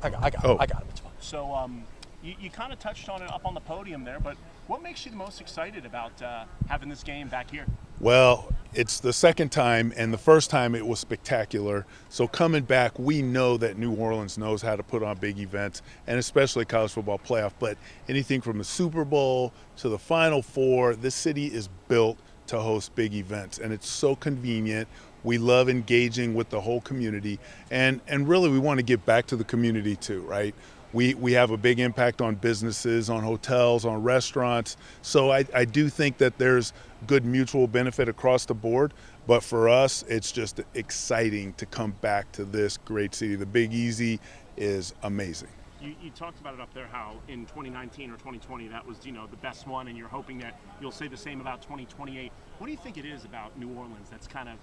I got it. It's fine. So you kind of touched on it up on the podium there, but what makes you the most excited about having this game back here? Well, it's the second time, and the first time it was spectacular. So coming back, we know that New Orleans knows how to put on big events, and especially college football playoff. But anything from the Super Bowl to the Final Four, this city is built to host big events, and it's so convenient. We love engaging with the whole community, and really we want to give back to the community too, right? We have a big impact on businesses, on hotels, on restaurants. So I do think that there's good mutual benefit across the board. But for us, it's just exciting to come back to this great city. The Big Easy is amazing. You talked about it up there, how in 2019 or 2020 that was the best one, and you're hoping that you'll say the same about 2028. What do you think it is about New Orleans that's kind of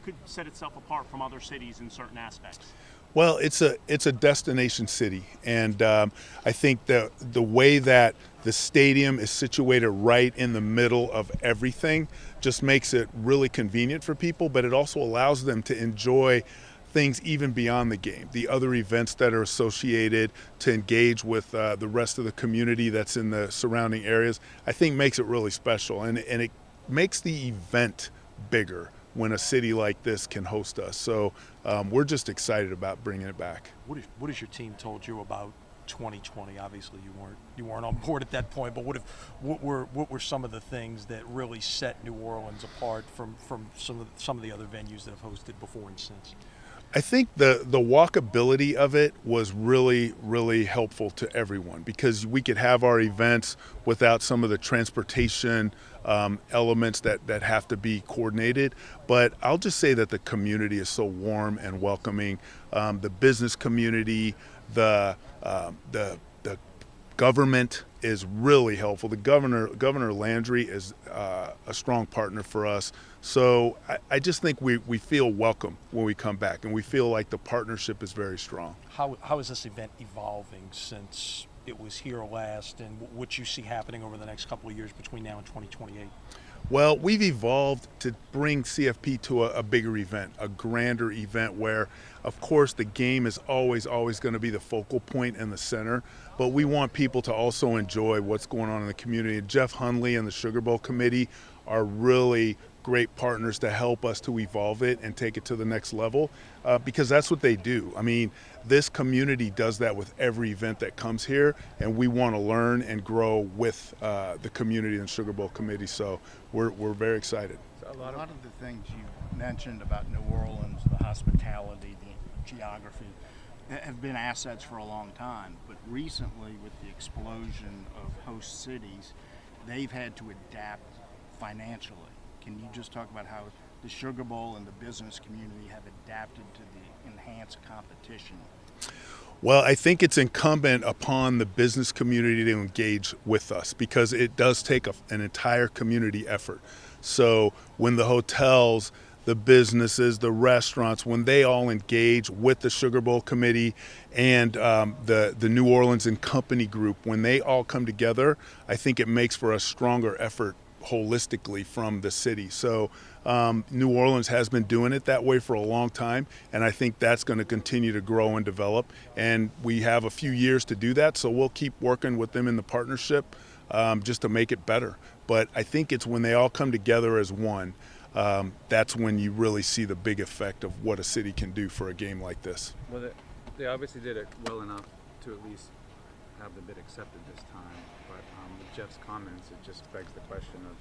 could set itself apart from other cities in certain aspects? Well, it's a destination city, and I think the way that the stadium is situated right in the middle of everything just makes it really convenient for people, but it also allows them to enjoy things even beyond the game, the other events that are associated, to engage with the rest of the community that's in the surrounding areas, I think makes it really special, and it makes the event bigger when a city like this can host us. So we're just excited about bringing it back. What has your team told you about 2020? Obviously, you weren't on board at that point, but what were some of the things that really set New Orleans apart from some of the other venues that have hosted before and since? I think the walkability of it was really, really helpful to everyone, because we could have our events without some of the transportation elements that have to be coordinated. But I'll just say that the community is so warm and welcoming. The business community, the government is really helpful. The Governor Landry is a strong partner for us. So I just think we feel welcome when we come back, and we feel like the partnership is very strong. How is this event evolving since it was here last, and what you see happening over the next couple of years between now and 2028? Well, we've evolved to bring CFP to a bigger event, a grander event where, of course, the game is always going to be the focal point and the center, but we want people to also enjoy what's going on in the community. Jeff Hundley and the Sugar Bowl Committee are really great partners to help us to evolve it and take it to the next level, because that's what they do. I mean, this community does that with every event that comes here, and we want to learn and grow with the community and Sugar Bowl Committee. So we're very excited. A lot of the things you mentioned about New Orleans, the hospitality, the geography, have been assets for a long time. But recently, with the explosion of host cities, they've had to adapt financially. Can you just talk about how the Sugar Bowl and the business community have adapted to the enhanced competition? Well, I think it's incumbent upon the business community to engage with us, because it does take an entire community effort. So when the hotels, the businesses, the restaurants, when they all engage with the Sugar Bowl Committee and the New Orleans and Company Group, when they all come together, I think it makes for a stronger effort holistically from the city. So New Orleans has been doing it that way for a long time, and I think that's going to continue to grow and develop, and we have a few years to do that, so we'll keep working with them in the partnership just to make it better. But I think it's when they all come together as one, that's when you really see the big effect of what a city can do for a game like this. Well, they obviously did it well enough to at least have the bid accepted this time, but with Jeff's comments, it just begs the question of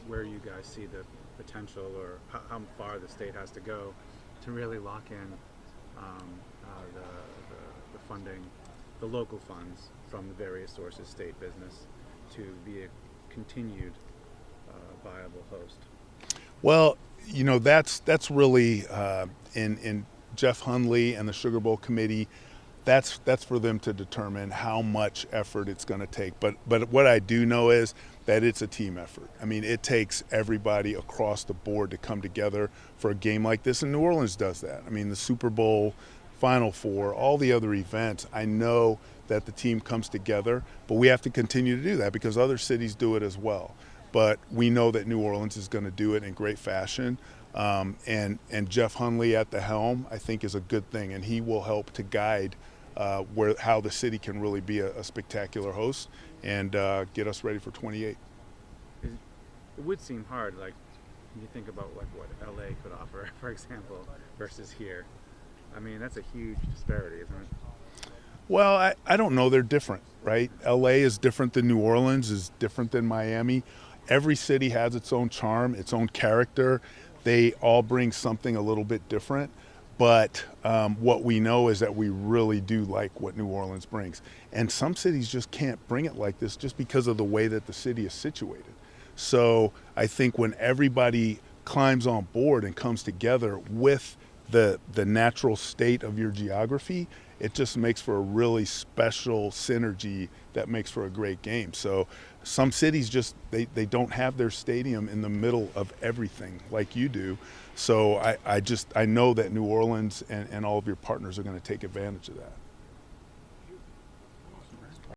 where you guys see the potential, or how far the state has to go to really lock in the funding, the local funds from the various sources, state, business, to be a continued viable host. Well, that's really in Jeff Hundley and the Sugar Bowl Committee. That's for them to determine how much effort it's going to take. But what I do know is that it's a team effort. I mean, it takes everybody across the board to come together for a game like this, and New Orleans does that. I mean, the Super Bowl, Final Four, all the other events, I know that the team comes together, but we have to continue to do that because other cities do it as well. But we know that New Orleans is going to do it in great fashion. And Jeff Hunley at the helm, I think, is a good thing, and he will help to guide how the city can really be a spectacular host and get us ready for 28. It would seem hard, like when you think about like what LA could offer, for example, versus here. I mean, that's a huge disparity, isn't it? Well, I don't know. They're different, right? LA is different than New Orleans, is different than Miami. Every city has its own charm, its own character. They all bring something a little bit different. But what we know is that we really do like what New Orleans brings. And some cities just can't bring it like this just because of the way that the city is situated. So I think when everybody climbs on board and comes together with the natural state of your geography, it just makes for a really special synergy that makes for a great game. So some cities just they don't have their stadium in the middle of everything like you do. So I know that New Orleans and all of your partners are going to take advantage of that.